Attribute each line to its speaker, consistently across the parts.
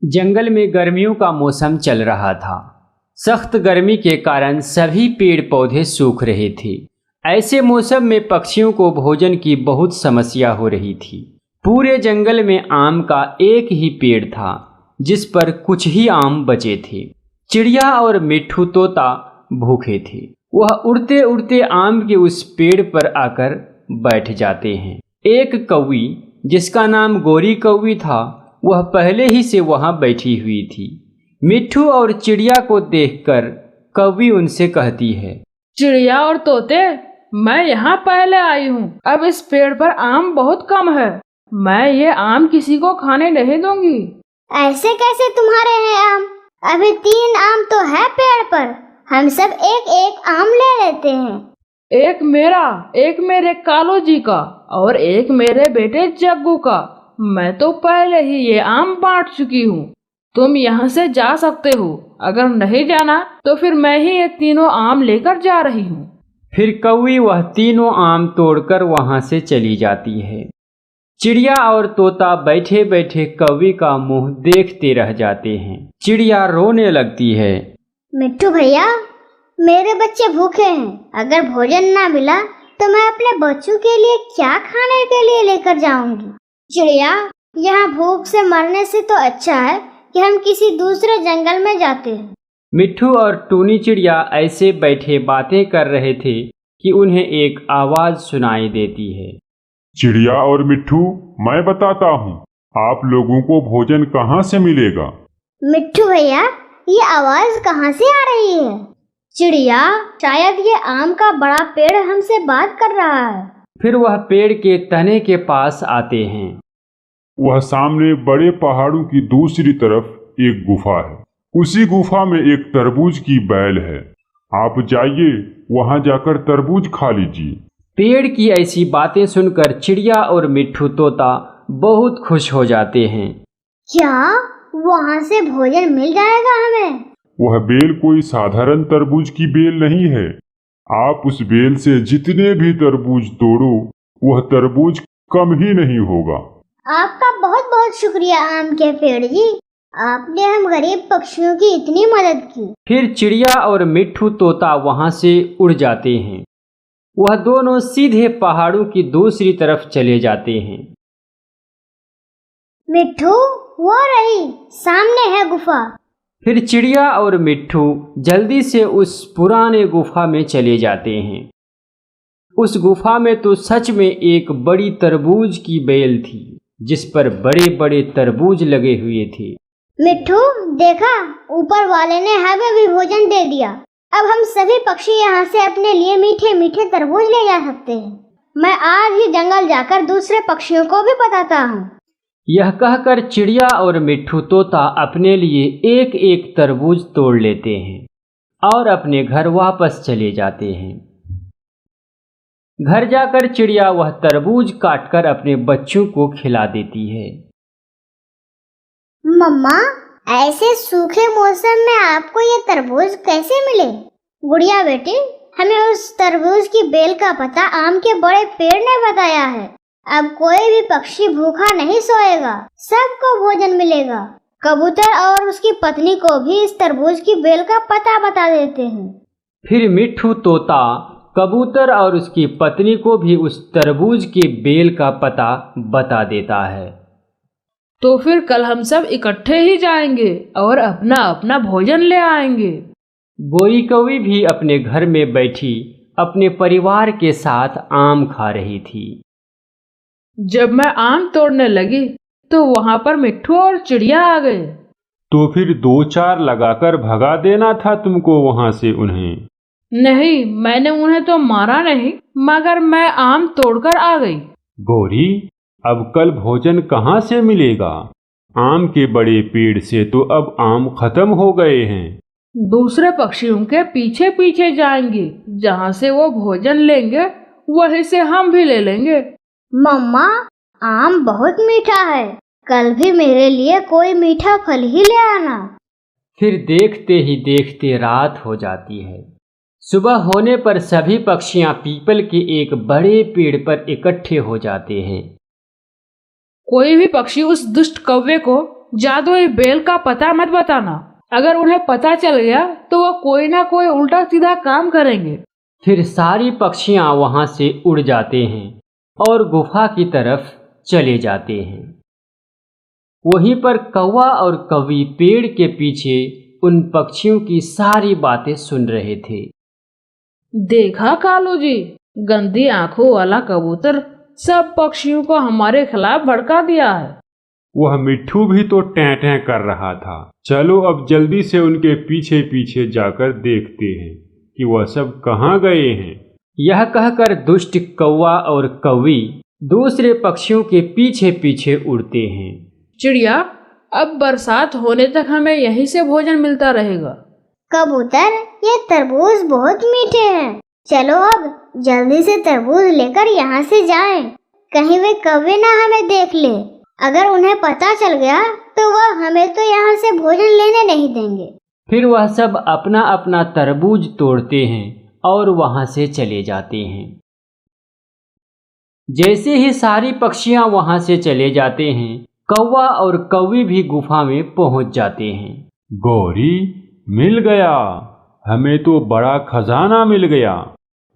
Speaker 1: जंगल में गर्मियों का मौसम चल रहा था। सख्त गर्मी के कारण सभी पेड़ पौधे सूख रहे थे। ऐसे मौसम में पक्षियों को भोजन की बहुत समस्या हो रही थी। पूरे जंगल में आम का एक ही पेड़ था जिस पर कुछ ही आम बचे थे। चिड़िया और मिट्ठू तोता भूखे थे। वह उड़ते उड़ते आम के उस पेड़ पर आकर बैठ जाते हैं। एक कौवी जिसका नाम गोरी कौवी था, वह पहले ही से वहां बैठी हुई थी। मिट्ठू और चिड़िया को देखकर कौवी उनसे कहती है,
Speaker 2: चिड़िया और तोते, मैं यहाँ पहले आई हूँ। अब इस पेड़ पर आम बहुत कम है। मैं ये आम किसी को खाने नहीं दूंगी।
Speaker 3: ऐसे कैसे तुम्हारे हैं आम? अभी 3 आम तो है पेड़ पर। हम सब एक एक आम ले लेते हैं।
Speaker 2: एक मेरा, एक मेरे कालो जी का और एक मेरे बेटे जग्गू का। मैं तो पहले ही ये आम बांट चुकी हूँ। तुम यहाँ से जा सकते हो। अगर नहीं जाना तो फिर मैं ही ये तीनों आम लेकर जा रही हूँ।
Speaker 1: फिर कौवी वह तीनों आम तोड़कर वहां से चली जाती है। चिड़िया और तोता बैठे बैठे कौवी का मुंह देखते रह जाते हैं। चिड़िया रोने लगती है,
Speaker 3: मिट्ठू भैया, मेरे बच्चे भूखे हैं। अगर भोजन ना मिला तो मैं अपने बच्चों के लिए क्या खाने के लिए लेकर जाऊंगी? चिड़िया, यहाँ भूख से मरने से तो अच्छा है कि हम किसी दूसरे जंगल में जाते हैं।
Speaker 1: मिट्ठू और टूनी चिड़िया ऐसे बैठे बातें कर रहे थे कि उन्हें एक आवाज सुनाई देती है।
Speaker 4: चिड़िया और मिट्ठू, मैं बताता हूँ, आप लोगों को भोजन कहाँ से मिलेगा?
Speaker 3: मिट्ठू भैया, ये आवाज कहाँ से आ रही है? चिड़िया, शायद ये आम का बड़ा पेड़ हमसे बात कर रहा है।
Speaker 1: फिर वह पेड़ के तने के पास आते हैं।
Speaker 4: वह सामने बड़े पहाड़ों की दूसरी तरफ एक गुफा है। उसी गुफा में एक तरबूज की बेल है। आप जाइए, वहां जाकर तरबूज खा लीजिए।
Speaker 1: पेड़ की ऐसी बातें सुनकर चिड़िया और मिट्ठू तोता बहुत खुश हो जाते हैं।
Speaker 3: क्या वहाँ से भोजन मिल जाएगा हमें?
Speaker 4: वह बेल कोई साधारण तरबूज की बेल नहीं है। आप उस बेल से जितने भी तरबूज तोड़ो, वह तरबूज कम ही नहीं होगा।
Speaker 3: आपका बहुत बहुत शुक्रिया आम के पेड़ जी। आपने हम गरीब पक्षियों की इतनी मदद की।
Speaker 1: फिर चिड़िया और मिट्ठू तोता वहां से उड़ जाते हैं। वह दोनों सीधे पहाड़ों की दूसरी तरफ चले जाते हैं।
Speaker 3: मिट्ठू, वो रही, सामने है गुफा।
Speaker 1: फिर चिड़िया और मिट्ठू जल्दी से उस पुराने गुफा में चले जाते हैं। उस गुफा में तो सच में एक बड़ी तरबूज की बेल थी जिस पर बड़े बड़े तरबूज लगे हुए थे।
Speaker 3: मिट्ठू, देखा, ऊपर वाले ने हमें भी भोजन दे दिया। अब हम सभी पक्षी यहाँ से अपने लिए मीठे मीठे तरबूज ले जा सकते हैं। मैं आज ही जंगल जाकर दूसरे पक्षियों को भी बताता हूँ।
Speaker 1: यह कहकर चिड़िया और मिट्ठू तोता अपने लिए एक एक तरबूज तोड़ लेते हैं और अपने घर वापस चले जाते हैं। घर जाकर चिड़िया वह तरबूज काटकर अपने बच्चों को खिला देती है।
Speaker 3: मम्मा, ऐसे सूखे मौसम में आपको ये तरबूज कैसे मिले? गुड़िया बेटी, हमें उस तरबूज की बेल का पता आम के बड़े पेड़ ने बताया है। अब कोई भी पक्षी भूखा नहीं सोएगा, सबको भोजन मिलेगा। कबूतर और उसकी पत्नी को भी इस तरबूज की बेल का पता बता देते हैं।
Speaker 1: फिर मिट्ठू तोता कबूतर और उसकी पत्नी को भी उस तरबूज के बेल का पता बता देता है।
Speaker 2: तो फिर कल हम सब इकट्ठे ही जाएंगे और अपना अपना भोजन ले आएंगे।
Speaker 1: गोरी कौवी भी अपने घर में बैठी अपने परिवार के साथ आम खा रही थी।
Speaker 2: जब मैं आम तोड़ने लगी तो वहाँ पर मिट्ठू और चिड़िया आ गए।
Speaker 4: तो फिर 2-4 लगाकर भगा देना था तुमको वहां से उन्हें।
Speaker 2: नहीं, मैंने उन्हें तो मारा नहीं, मगर मैं आम तोड़कर आ गई।
Speaker 4: गोरी, अब कल भोजन कहाँ से मिलेगा? आम के बड़े पेड़ से तो अब आम खत्म हो गए हैं।
Speaker 2: दूसरे पक्षियों के पीछे पीछे जाएंगे। जहाँ से वो भोजन लेंगे वहीं से हम भी ले लेंगे।
Speaker 3: मम्मा, आम बहुत मीठा है। कल भी मेरे लिए कोई मीठा फल ही ले आना।
Speaker 1: फिर देखते ही देखते रात हो जाती है। सुबह होने पर सभी पक्षियां पीपल के एक बड़े पेड़ पर इकट्ठे हो जाते हैं।
Speaker 2: कोई भी पक्षी उस दुष्ट कौवे को जादुई बेल का पता मत बताना। अगर उन्हें पता चल गया तो वो कोई ना कोई उल्टा सीधा काम करेंगे।
Speaker 1: फिर सारी पक्षियां वहां से उड़ जाते हैं और गुफा की तरफ चले जाते हैं। वहीं पर कौवा और कौवी पेड़ के पीछे उन पक्षियों की सारी बातें सुन रहे थे।
Speaker 2: देखा कालू जी, गंदी आंखों वाला कबूतर सब पक्षियों को हमारे खिलाफ भड़का दिया है।
Speaker 4: वह मिट्ठू भी तो टैं टैं कर रहा था। चलो अब जल्दी से उनके पीछे पीछे जाकर देखते हैं कि वह सब कहाँ गए हैं।
Speaker 1: यह कहकर दुष्ट कौवा और कौवी दूसरे पक्षियों के पीछे पीछे उड़ते हैं।
Speaker 2: चिड़िया, अब बरसात होने तक हमें यहीं से भोजन मिलता रहेगा।
Speaker 3: कबूतर, ये तरबूज बहुत मीठे हैं। चलो अब जल्दी से तरबूज लेकर यहाँ से जाएं। कहीं वे कौवे ना हमें देख ले। अगर उन्हें पता चल गया तो वह हमें तो यहाँ से भोजन लेने नहीं देंगे।
Speaker 1: फिर वह सब अपना अपना तरबूज तोड़ते हैं और वहां से चले जाते हैं। जैसे ही सारी पक्षियां वहां से चले जाते हैं, कौवा और कौवी भी गुफा में पहुंच जाते हैं।
Speaker 4: गौरी, मिल गया, हमें तो बड़ा खजाना मिल गया।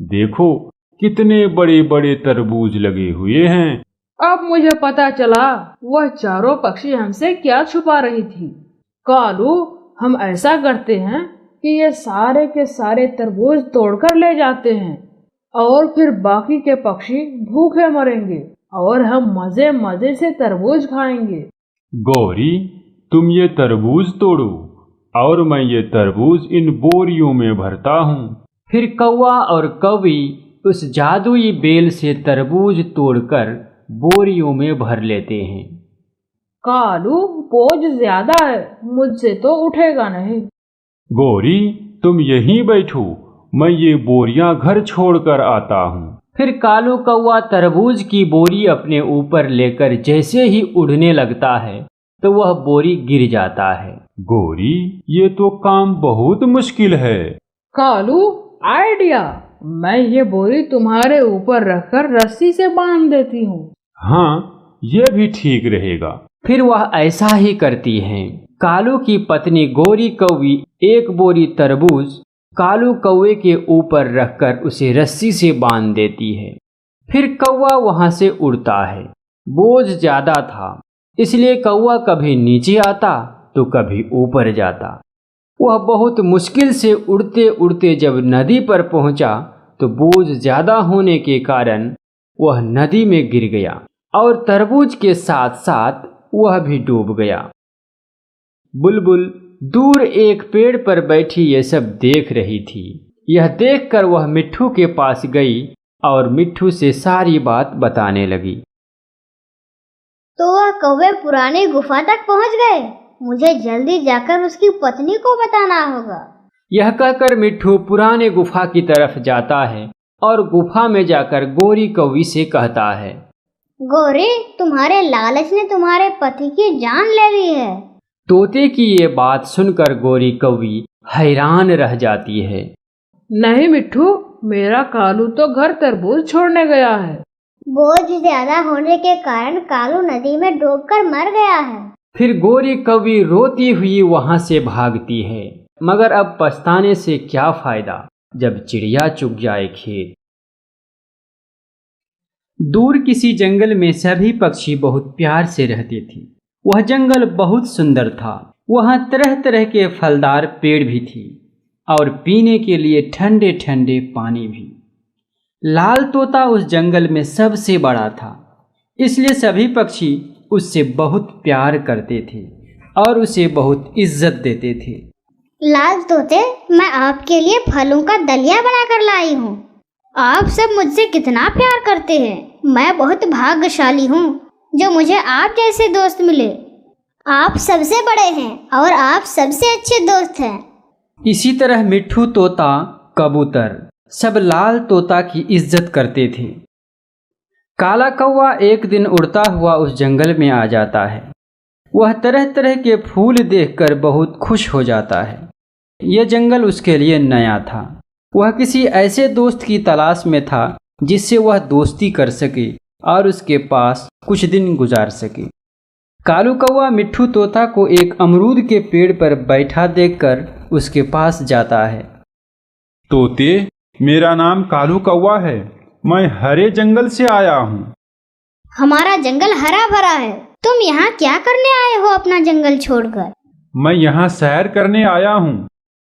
Speaker 4: देखो कितने बड़े बड़े तरबूज लगे हुए हैं।
Speaker 2: अब मुझे पता चला वह चारों पक्षी हमसे क्या छुपा रही थी। कालू, हम ऐसा करते हैं कि ये सारे के सारे तरबूज तोड़कर ले जाते हैं और फिर बाकी के पक्षी भूखे मरेंगे और हम मजे मजे से तरबूज खाएंगे।
Speaker 4: गौरी, तुम ये तरबूज तोड़ो और मैं ये तरबूज इन बोरियों में भरता हूँ।
Speaker 1: फिर कौवा और कौवी उस जादुई बेल से तरबूज तोड़कर बोरियों में भर लेते हैं।
Speaker 2: कालू, बोझ ज्यादा है, मुझसे तो उठेगा नहीं।
Speaker 4: गौरी, तुम यहीं बैठो, मैं ये बोरियां घर छोड़कर आता हूँ।
Speaker 1: फिर कालू कौवा तरबूज की बोरी अपने ऊपर लेकर जैसे ही उड़ने लगता है तो वह बोरी गिर जाता है।
Speaker 4: गौरी, ये तो काम बहुत मुश्किल है।
Speaker 2: कालू, आइडिया, मैं ये बोरी तुम्हारे ऊपर रखकर रस्सी से बांध देती हूँ।
Speaker 4: हाँ, ये भी ठीक रहेगा।
Speaker 1: फिर वह ऐसा ही करती हैं। कालू की पत्नी गौरी कौवी एक बोरी तरबूज कालू कौवे के ऊपर रखकर उसे रस्सी से बांध देती है। फिर कौवा वहां से उड़ता है। बोझ ज्यादा था, इसलिए कौवा कभी नीचे आता तो कभी ऊपर जाता। वह बहुत मुश्किल से उड़ते उड़ते जब नदी पर पहुंचा तो बोझ ज्यादा होने के कारण वह नदी में गिर गया और तरबूज के साथ साथ वह भी डूब गया। बुलबुल दूर एक पेड़ पर बैठी ये सब देख रही थी। यह देखकर वह मिट्ठू के पास गई और मिट्ठू से सारी बात बताने लगी।
Speaker 3: तो वह कौवे पुरानी गुफा तक पहुंच गए। मुझे जल्दी जाकर उसकी पत्नी को बताना होगा।
Speaker 1: यह कहकर मिट्ठू पुराने गुफा की तरफ जाता है और गुफा में जाकर गौरी कौवी से कहता है,
Speaker 3: गौरी, तुम्हारे लालच ने तुम्हारे पति की जान ले ली है।
Speaker 1: तोते की ये बात सुनकर गौरी कौवी हैरान रह जाती है।
Speaker 2: नहीं मिट्ठू, मेरा कालू तो घर तरबूज छोड़ने गया है।
Speaker 3: बोझ ज्यादा होने के कारण कालू नदी में डूबकर मर गया है।
Speaker 1: फिर गौरी कौवी रोती हुई वहां से भागती है, मगर अब पछताने से क्या फायदा जब चिड़िया चुग जाए खेत। दूर किसी जंगल में सभी पक्षी बहुत प्यार से रहते थे। वह जंगल बहुत सुंदर था। वहाँ तरह तरह के फलदार पेड़ भी थी और पीने के लिए ठंडे ठंडे पानी भी। लाल तोता उस जंगल में सबसे बड़ा था, इसलिए सभी पक्षी उससे बहुत प्यार करते थे और उसे बहुत इज्जत देते थे।
Speaker 3: लाल तोते, मैं आपके लिए फलों का दलिया बनाकर लाई हूँ। आप सब मुझसे कितना प्यार करते हैं। मैं बहुत भाग्यशाली हूँ जो मुझे आप जैसे दोस्त मिले। आप सबसे बड़े हैं और आप सबसे अच्छे दोस्त हैं।
Speaker 1: इसी तरह मिट्ठू तोता, कबूतर सब लाल तोता की इज्जत करते थे। काला कौवा एक दिन उड़ता हुआ उस जंगल में आ जाता है। वह तरह तरह के फूल देखकर बहुत खुश हो जाता है। यह जंगल उसके लिए नया था। वह किसी ऐसे दोस्त की तलाश में था जिससे वह दोस्ती कर सके और उसके पास कुछ दिन गुजार सके। कालू कौवा मिट्ठू तोता को एक अमरूद के पेड़ पर बैठा देखकर उसके पास जाता है।
Speaker 5: तोते, मेरा नाम कालू कौवा है। मैं हरे जंगल से आया हूँ।
Speaker 3: हमारा जंगल हरा भरा है। तुम यहाँ क्या करने आए हो अपना जंगल छोड़कर?
Speaker 5: मैं यहाँ सैर करने आया हूँ।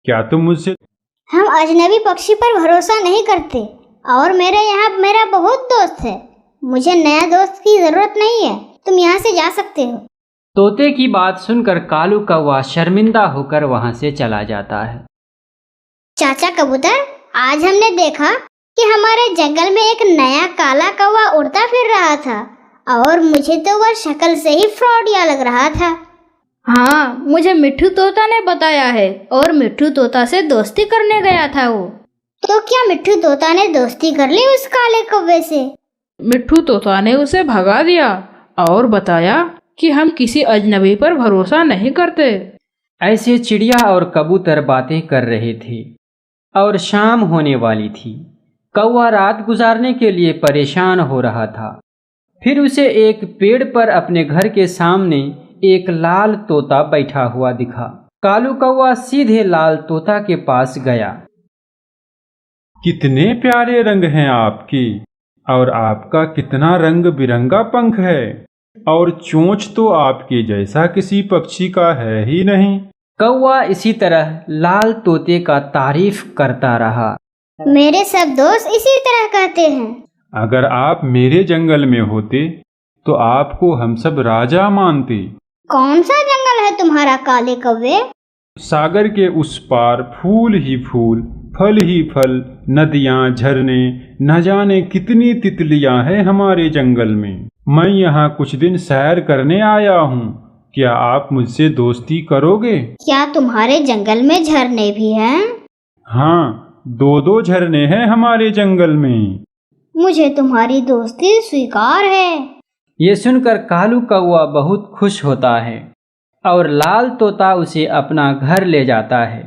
Speaker 5: क्या तुम मुझसे?
Speaker 3: हम अजनबी पक्षी पर भरोसा नहीं करते और मेरे यहाँ मेरा बहुत दोस्त है। मुझे नया दोस्त की जरूरत नहीं है। तुम यहाँ से जा सकते हो।
Speaker 1: तोते की बात सुनकर कालू कौवा शर्मिंदा होकर वहां से चला जाता है।
Speaker 3: चाचा कबूतर, आज हमने देखा कि हमारे जंगल में एक नया काला कौवा उड़ता फिर रहा था और मुझे तो वह शक्ल से ही फ्रॉडिया लग रहा था।
Speaker 2: हाँ, मुझे मिट्ठू तोता ने बताया है और मिट्ठू तोता से दोस्ती करने गया था वो।
Speaker 3: तो क्या मिट्ठू तोता ने दोस्ती कर ली उस काले कौवे से?
Speaker 2: मिट्ठू तोता ने उसे भगा दिया और बताया कि हम किसी अजनबी पर भरोसा नहीं करते।
Speaker 1: ऐसे चिड़िया और कबूतर बातें कर रहे थे और शाम होने वाली थी। कौवा रात गुजारने के लिए परेशान हो रहा था। फिर उसे एक पेड़ पर अपने घर के सामने एक लाल तोता बैठा हुआ दिखा। कालू कौवा सीधे लाल तोता के पास गया।
Speaker 5: कितने प्यारे रंग हैं आपके, और आपका कितना रंग बिरंगा पंख है, और चोंच तो आपके जैसा किसी पक्षी का है ही नहीं।
Speaker 1: कौवा इसी तरह लाल तोते का तारीफ करता रहा।
Speaker 3: मेरे सब दोस्त इसी तरह कहते हैं।
Speaker 5: अगर आप मेरे जंगल में होते तो आपको हम सब राजा मानते।
Speaker 3: कौन सा जंगल है तुम्हारा काले कौवे?
Speaker 5: सागर के उस पार फूल ही फूल, फल ही फल, नदियाँ, झरने, न जाने कितनी तितलियाँ हैं हमारे जंगल में। मैं यहाँ कुछ दिन सैर करने आया हूँ। क्या आप मुझसे दोस्ती करोगे?
Speaker 3: क्या तुम्हारे जंगल में झरने भी हैं?
Speaker 5: हाँ, 2-2 झरने हैं हमारे जंगल में।
Speaker 3: मुझे तुम्हारी दोस्ती स्वीकार है।
Speaker 1: ये सुनकर कालू कौवा बहुत खुश होता है और लाल तोता उसे अपना घर ले जाता है।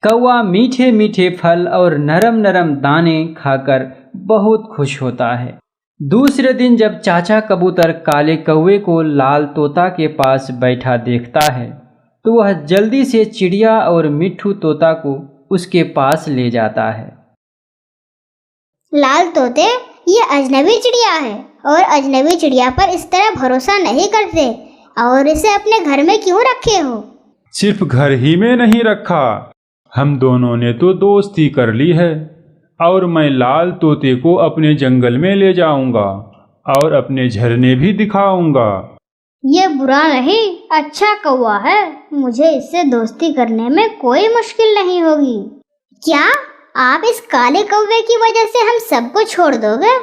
Speaker 1: कौवा मीठे मीठे फल और नरम नरम दाने खाकर बहुत खुश होता है। दूसरे दिन जब चाचा कबूतर काले कौवे को लाल तोता के पास बैठा देखता है तो वह जल्दी से चिड़िया और मिट्ठू तोता को उसके पास ले जाता है।
Speaker 3: लाल तोते, ये अजनबी चिड़िया है और अजनबी चिड़िया पर इस तरह भरोसा नहीं करते और इसे अपने घर में क्यों रखे हो?
Speaker 5: सिर्फ घर ही में नहीं रखा, हम दोनों ने तो दोस्ती कर ली है और मैं लाल तोते को अपने जंगल में ले जाऊंगा और अपने झरने भी दिखाऊंगा।
Speaker 3: ये बुरा नहीं, अच्छा कौवा है। मुझे इससे दोस्ती करने में कोई मुश्किल नहीं होगी। क्या आप इस काले कौवे की वजह से हम सबको छोड़ दोगे?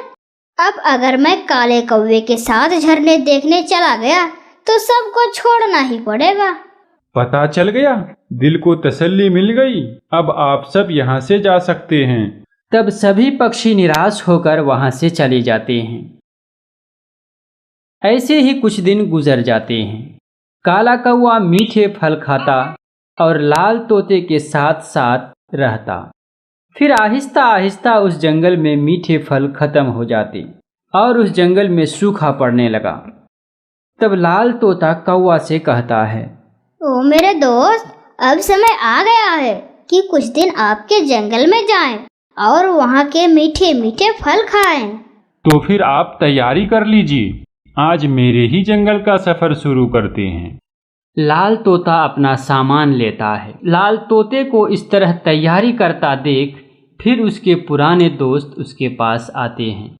Speaker 3: अब अगर मैं काले कौवे के साथ झरने देखने चला गया तो सबको छोड़ना ही पड़ेगा।
Speaker 5: पता चल गया, दिल को तसल्ली मिल गई। अब आप सब यहाँ से जा सकते हैं।
Speaker 1: तब सभी पक्षी निराश होकर वहां से चले जाते हैं। ऐसे ही कुछ दिन गुजर जाते हैं। काला कौवा मीठे फल खाता और लाल तोते के साथ साथ रहता। फिर आहिस्ता आहिस्ता उस जंगल में मीठे फल खत्म हो जाते और उस जंगल में सूखा पड़ने लगा। तब लाल तोता कौवा से कहता है,
Speaker 3: ओ मेरे दोस्त, अब समय आ गया है कि कुछ दिन आपके जंगल में जाएं और वहाँ के मीठे मीठे फल खाएं।
Speaker 5: तो फिर आप तैयारी कर लीजिए, आज मेरे ही जंगल का सफर शुरू करते हैं।
Speaker 1: लाल तोता अपना सामान लेता है। लाल तोते को इस तरह तैयारी करता देख फिर उसके पुराने दोस्त उसके पास आते हैं।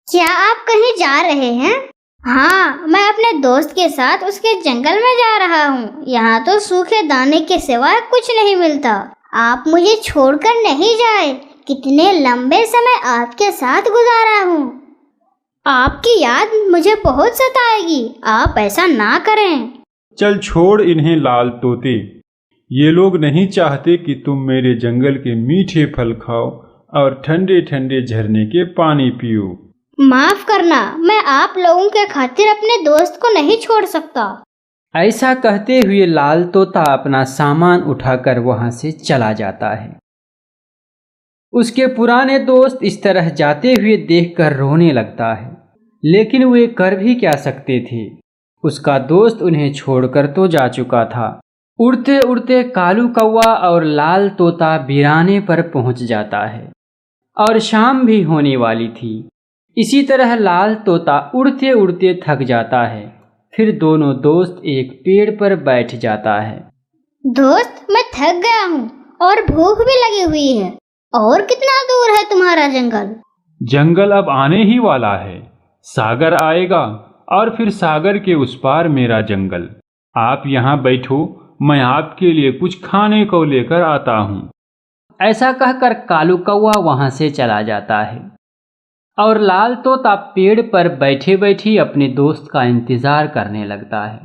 Speaker 3: क्या आप कहीं जा रहे हैं? हाँ, मैं अपने दोस्त के साथ उसके जंगल में जा रहा हूँ। यहाँ तो सूखे दाने के सिवाय कुछ नहीं मिलता। आप मुझे छोड़कर नहीं जाए। कितने लंबे समय आपके साथ गुजारा हूँ। आपकी याद मुझे बहुत सताएगी। आप ऐसा ना करें।
Speaker 5: चल छोड़ इन्हें लाल तोते, ये लोग नहीं चाहते कि तुम मेरे जंगल के मीठे फल खाओ और ठंडे ठंडे झरने के पानी पियो।
Speaker 3: माफ करना, मैं आप लोगों के खातिर अपने दोस्त को नहीं छोड़ सकता।
Speaker 1: ऐसा कहते हुए लाल तोता अपना सामान उठाकर वहां से चला जाता है। उसके पुराने दोस्त इस तरह जाते हुए देखकर रोने लगता है, लेकिन वे कर भी क्या सकते थे। उसका दोस्त उन्हें छोड़कर तो जा चुका था। उड़ते उड़ते कालू कौवा और लाल तोता वीराने पर पहुंच जाता है और शाम भी होने वाली थी। इसी तरह लाल तोता उड़ते उड़ते थक जाता है। फिर दोनों दोस्त एक पेड़ पर बैठ जाता है।
Speaker 3: दोस्त, मैं थक गया हूँ और भूख भी लगी हुई है। और कितना दूर है तुम्हारा जंगल?
Speaker 5: जंगल अब आने ही वाला है। सागर आएगा और फिर सागर के उस पार मेरा जंगल। आप यहाँ बैठो, मैं आपके लिए कुछ खाने को लेकर आता हूँ।
Speaker 1: ऐसा कहकर कालू कौवा वहां से चला जाता है और लाल तोता पेड़ पर बैठे बैठे अपने दोस्त का इंतजार करने लगता है।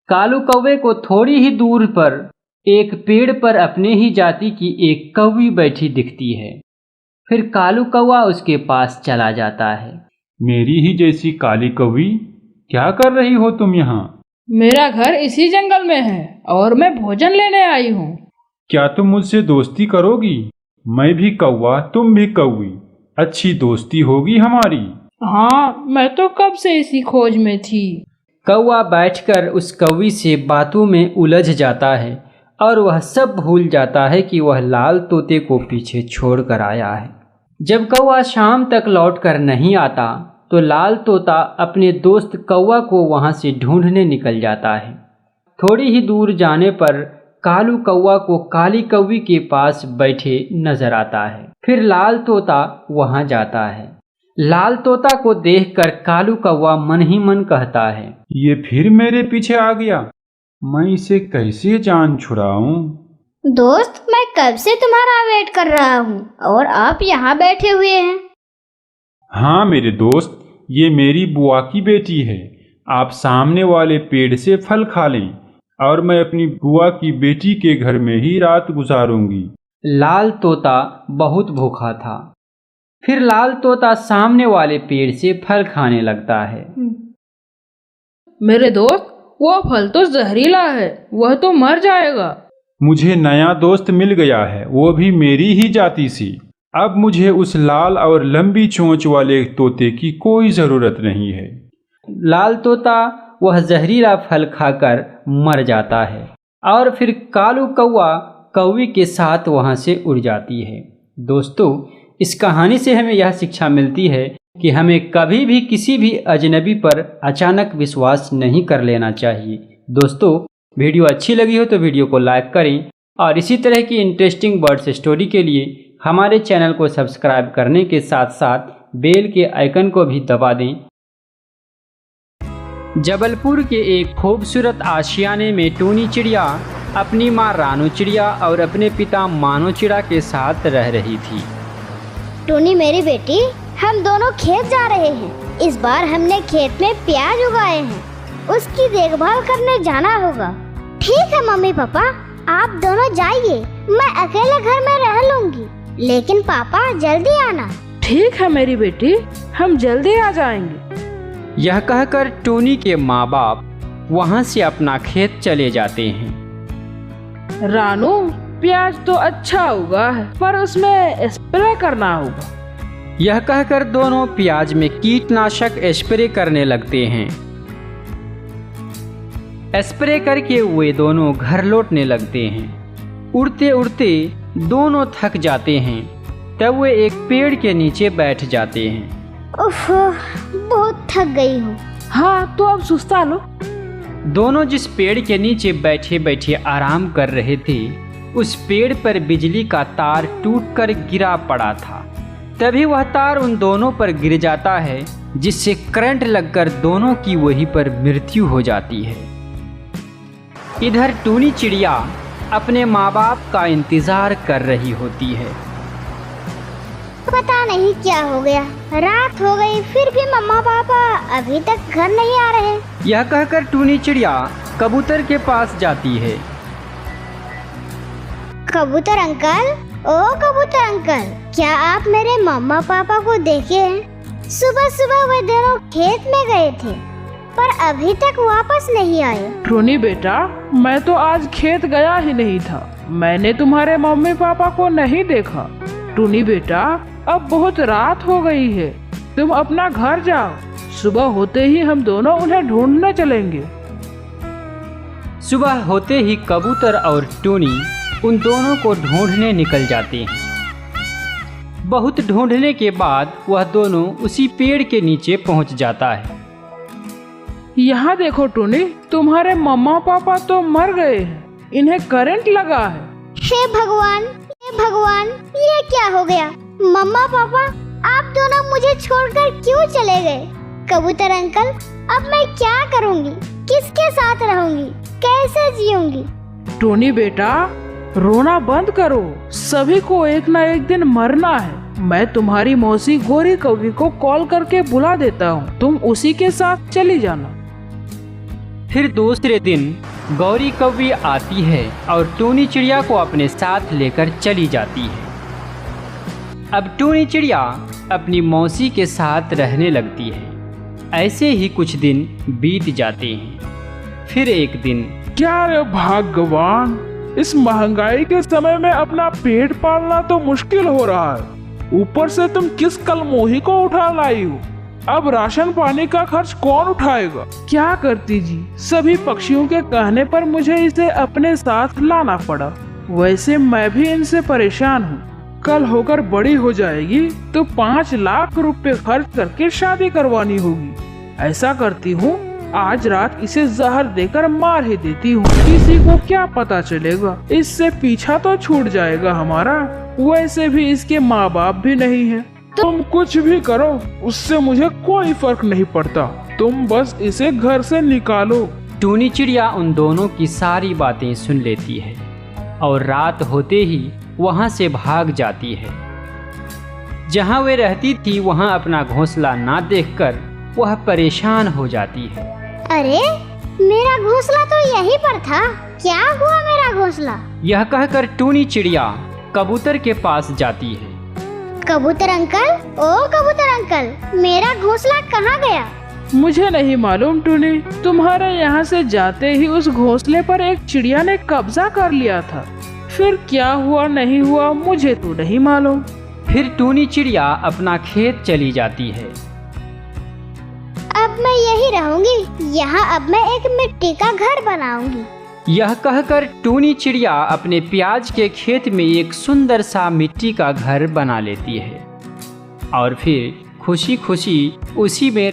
Speaker 1: कालू कौवे को थोड़ी ही दूर पर एक पेड़ पर अपने ही जाति की एक कौवी बैठी दिखती है। फिर कालू कौवा उसके पास चला जाता है।
Speaker 5: मेरी ही जैसी काली कौवी, क्या कर रही हो तुम यहाँ?
Speaker 2: मेरा घर इसी जंगल में है और मैं भोजन लेने आई हूँ।
Speaker 5: क्या तुम मुझसे दोस्ती करोगी? मैं भी कौवा, तुम भी कौवी, अच्छी दोस्ती होगी हमारी।
Speaker 2: हाँ, मैं तो कब से इसी खोज में थी।
Speaker 1: कौवा बैठकर उस कौवी से बातों में उलझ जाता है और वह सब भूल जाता है कि वह लाल तोते को पीछे छोड़कर आया है। जब कौवा शाम तक लौटकर नहीं आता तो लाल तोता अपने दोस्त कौवा को वहां से ढूंढने निकल जाता है। थोड़ी ही दूर जाने पर कालू कौवा को काली कौवी के पास बैठे नजर आता है। फिर लाल तोता वहां जाता है। लाल तोता को देखकर कालू कौवा मन ही मन कहता है,
Speaker 5: ये फिर मेरे पीछे आ गया, मैं इसे कैसे जान छुड़ाऊं?
Speaker 3: दोस्त, मैं कब से तुम्हारा वेट कर रहा हूँ और आप यहाँ बैठे हुए हैं।
Speaker 5: हाँ मेरे दोस्त, ये मेरी बुआ की बेटी है। आप सामने वाले पेड़ से फल खा लें और मैं अपनी बुआ की बेटी के घर में ही रात गुजारूंगी।
Speaker 1: लाल तोता बहुत भूखा था। फिर लाल तोता सामने वाले पेड़ से फल खाने लगता है।
Speaker 2: मेरे दोस्त, वो फल तो जहरीला है, वह तो मर जाएगा।
Speaker 5: मुझे नया दोस्त मिल गया है, वो भी मेरी ही जाति सी। अब मुझे उस लाल और लंबी चोंच वाले तोते की कोई जरूरत नहीं है।
Speaker 1: लाल तोता वह जहरीला फल खाकर मर जाता है और फिर कालू कौवा कौवी के साथ वहां से उड़ जाती है। दोस्तों, इस कहानी से हमें यह शिक्षा मिलती है कि हमें कभी भी किसी भी अजनबी पर अचानक विश्वास नहीं कर लेना चाहिए। दोस्तों, वीडियो अच्छी लगी हो तो वीडियो को लाइक करें और इसी तरह की इंटरेस्टिंग बर्ड्स स्टोरी के लिए हमारे चैनल को सब्सक्राइब करने के साथ साथ बेल के आइकन को भी दबा दें। जबलपुर के एक खूबसूरत आशियाने में टूनी चिड़िया अपनी माँ रानू चिड़िया और अपने पिता मानो चिड़ा के साथ रह रही थी।
Speaker 3: टूनी मेरी बेटी, हम दोनों खेत जा रहे हैं। इस बार हमने खेत में प्याज उगाए हैं, उसकी देखभाल करने जाना होगा। ठीक है मम्मी पापा, आप दोनों जाइए, मैं अकेले घर में रह लूंगी। लेकिन पापा जल्दी आना।
Speaker 2: ठीक है मेरी बेटी, हम जल्दी आ जाएंगे।
Speaker 1: यह कहकर टूनी के माँ बाप वहाँ से अपना खेत चले जाते हैं।
Speaker 2: रानू, प्याज तो अच्छा उगा है, पर उसमें स्प्रे करना होगा।
Speaker 1: यह कहकर दोनों प्याज में कीटनाशक स्प्रे करने लगते हैं। स्प्रे करके वे दोनों घर लौटने लगते हैं। उड़ते उड़ते दोनों थक जाते हैं। तब वे एक पेड़ के नीचे बैठ जाते हैं।
Speaker 3: उफ, बहुत थक गई हूँ।
Speaker 2: हाँ, तो अब सुस्ता लो।
Speaker 1: दोनों जिस पेड़ के नीचे बैठे बैठे आराम कर रहे थे, उस पेड़ पर बिजली का तार टूटकर गिरा पड़ा था। तभी वह तार उन दोनों पर गिर जाता है, जिससे करंट लगकर दोनों की वहीं पर मृत्यु हो जाती है। इधर टूनी चिड़िया अपने माँ बाप का इंतजार कर रही होती है।
Speaker 3: पता नहीं क्या हो गया, रात हो गई फिर भी मम्मा पापा अभी तक घर नहीं आ रहे।
Speaker 1: यह कहकर टूनी चिड़िया कबूतर के पास जाती है।
Speaker 3: कबूतर अंकल, ओ कबूतर अंकल, क्या आप मेरे मम्मा पापा को देखे हैं? सुबह सुबह वे दोनों खेत में गए थे, पर अभी तक वापस नहीं आए।
Speaker 2: टूनी बेटा, मैं तो आज खेत गया ही नहीं था, मैंने तुम्हारे मम्मी पापा को नहीं देखा। टूनी बेटा, अब बहुत रात हो गई है, तुम अपना घर जाओ, सुबह होते ही हम दोनों उन्हें ढूंढने चलेंगे।
Speaker 1: सुबह होते ही कबूतर और टूनी उन दोनों को ढूंढने निकल जाते हैं। बहुत ढूंढने के बाद वह दोनों उसी पेड़ के नीचे पहुंच जाता है।
Speaker 2: यहाँ देखो टूनी, तुम्हारे मम्मा पापा तो मर गए हैं, इन्हें करंट लगा है।
Speaker 3: हे भगवान, ये क्या हो गया? मम्मा पापा, आप दोनों मुझे छोड़कर क्यों चले गए? कबूतर अंकल, अब मैं क्या करूँगी? किसके साथ रहूँगी? कैसे जीऊँगी?
Speaker 2: टोनी बेटा, रोना बंद करो। सभी को एक ना एक दिन मरना है। मैं तुम्हारी मौसी गोरी कौवी को कॉल करके बुला देता हूँ, तुम उसी के साथ चली जाना।
Speaker 1: फिर दूसरे दिन गौरी कौवी आती है और टूनी चिड़िया को अपने साथ लेकर चली जाती है। अब टूनी चिड़िया अपनी मौसी के साथ रहने लगती है। ऐसे ही कुछ दिन बीत जाते हैं। फिर एक दिन,
Speaker 6: क्या रे भगवान, इस महंगाई के समय में अपना पेट पालना तो मुश्किल हो रहा है। ऊपर से तुम किस कलमोही को उठा लाई हो? अब राशन पानी का खर्च कौन उठाएगा? क्या करती जी, सभी पक्षियों के कहने पर मुझे इसे अपने साथ लाना पड़ा। वैसे मैं भी इनसे परेशान हूँ। कल होकर बड़ी हो जाएगी तो 5 लाख रुपए खर्च करके शादी करवानी होगी। ऐसा करती हूँ, आज रात इसे जहर देकर मार ही देती हूँ। किसी को क्या पता चलेगा, इससे पीछा तो छूट जाएगा हमारा। वैसे भी इसके माँ बाप भी नहीं है। तुम कुछ भी करो, उससे मुझे कोई फर्क नहीं पड़ता। तुम बस इसे घर से निकालो।
Speaker 1: टूनी चिड़िया उन दोनों की सारी बातें सुन लेती है और रात होते ही वहाँ से भाग जाती है। जहाँ वे रहती थी वहाँ अपना घोंसला ना देखकर वह परेशान हो जाती है।
Speaker 3: अरे, मेरा घोंसला तो यहीं पर था। क्या हुआ मेरा घोंसला?
Speaker 1: यह कहकर टूनी चिड़िया कबूतर के पास जाती है।
Speaker 3: कबूतर अंकल, ओ कबूतर अंकल, मेरा घोंसला कहाँ गया?
Speaker 2: मुझे नहीं मालूम टूनी, तुम्हारे यहाँ से जाते ही उस घोंसले पर एक चिड़िया ने कब्जा कर लिया था। फिर क्या हुआ नहीं हुआ मुझे तो नहीं मालूम।
Speaker 1: फिर टूनी चिड़िया अपना खेत चली जाती है।
Speaker 3: अब मैं यही रहूंगी। यहाँ अब मैं एक मिट्टी का घर बनाऊंगी।
Speaker 1: यह कहकर टूनी चिड़िया अपने प्याज के खेत में एक सुंदर सा मिट्टी का घर बना लेती है और फिर खुशी खुशी उसी में